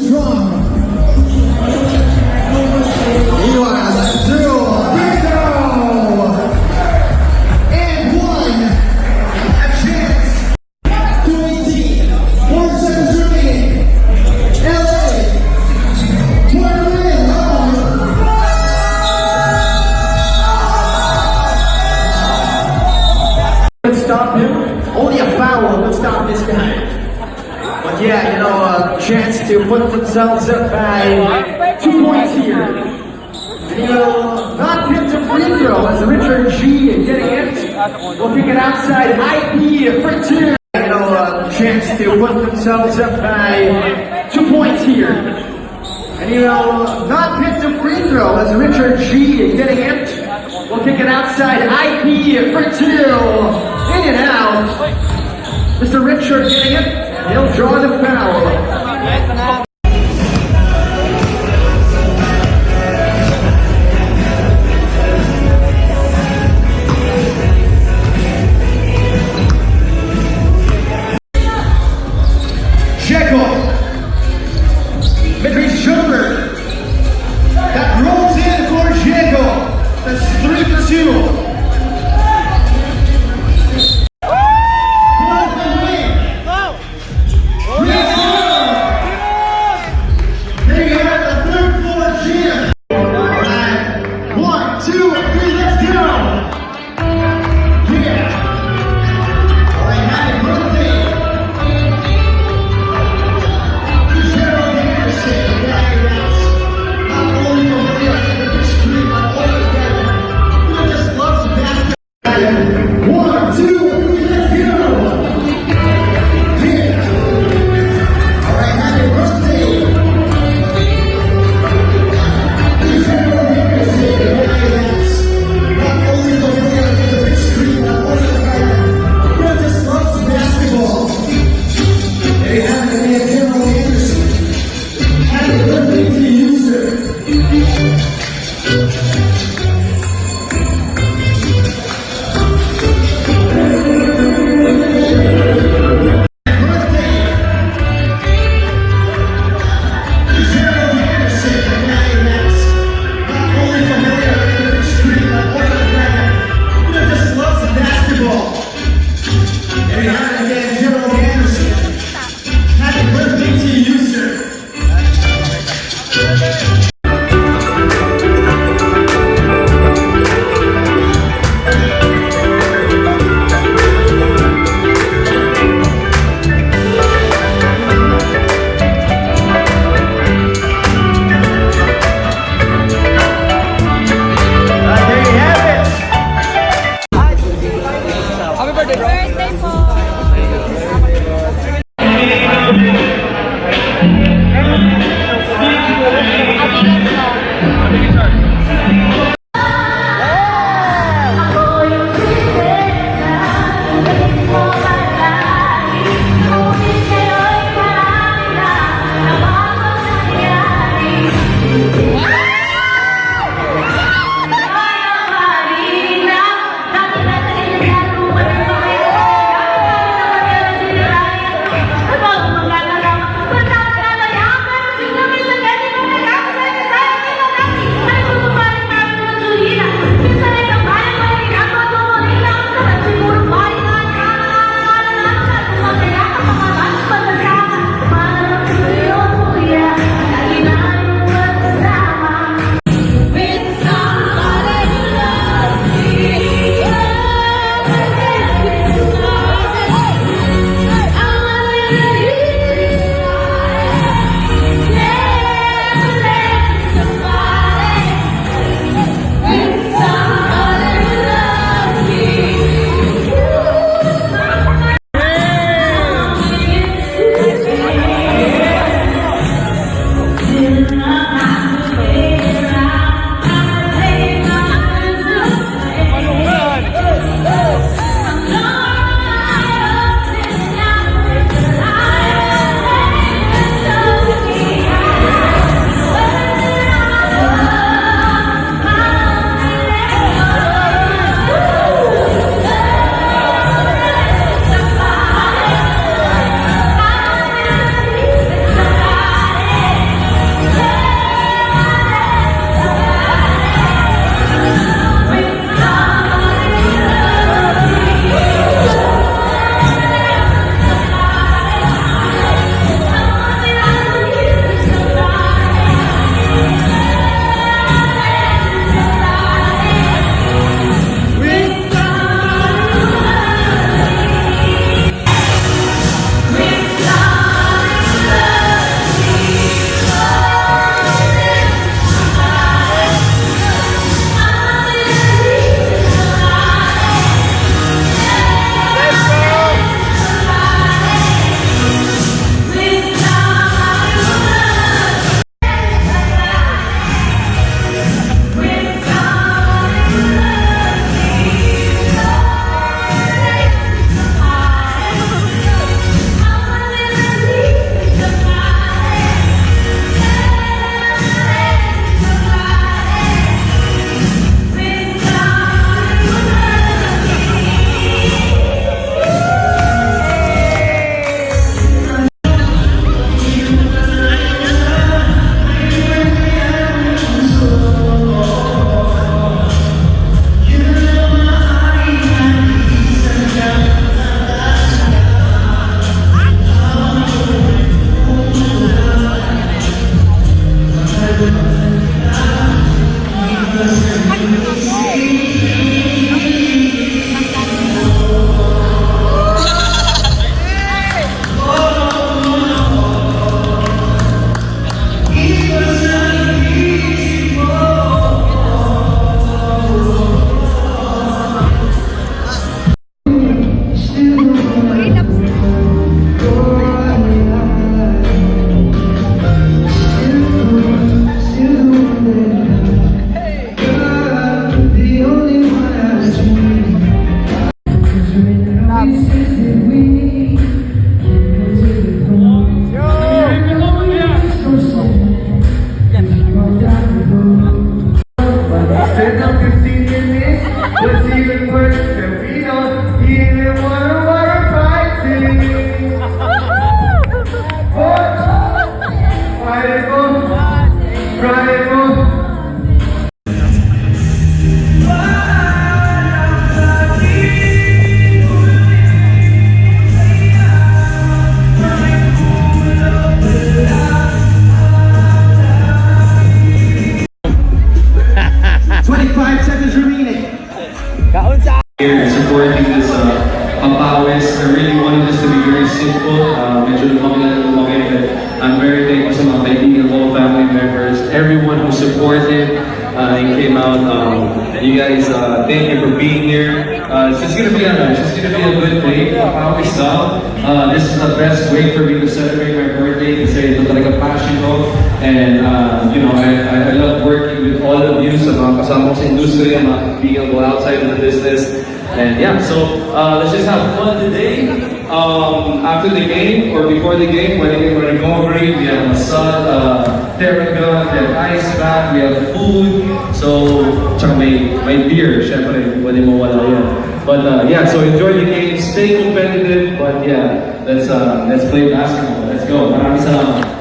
strong. Meanwhile, that's 0, and 1. A chance. 218. 4 seconds remaining. LA. Turn in. Stop him. Only a foul would stop this guy. But yeah, you know, a chance to put themselves up by 2 points here. And you know, not hit the free throw as Richard G getting it. We'll kick it outside. IP for 2. You know, a chance to put themselves up by 2 points here. And you know, not hit the free throw as Richard G getting it. We'll kick it outside. IP for 2. In and out. Mr. Richard getting it. He'll draw the foul. Chekhov. Mid-range jumper. That rolls in for Chekhov. That's 3 for 2. There's no 15 minutes. What's even worse than we don't even wanna fighting. Friday, 25 seconds remaining. Here and supporting this Pampawis. I really wanted this to be very simple. Medyo lumaki but I'm very thankful sa mga kaibigan, all family members, everyone who supported and came out. You guys, thank you for being here. It's just gonna be a good day. Pampawis style. This is the best way for me to celebrate my birthday kasi ito talaga passion ko. And you know, I love working with all of you sa mga kasama ko sa industriya, mga kaibigan ko outside of the business. And yeah, so let's just have fun today. After the game or before the game, we're gonna go over it. We have massage, Theragun, we have ice bath, we have food. So, tsaka may beer, syempre, pwede mo wala yan. But yeah, so enjoy the game, stay competitive. But yeah, let's play basketball. Let's go. Maraming salamat.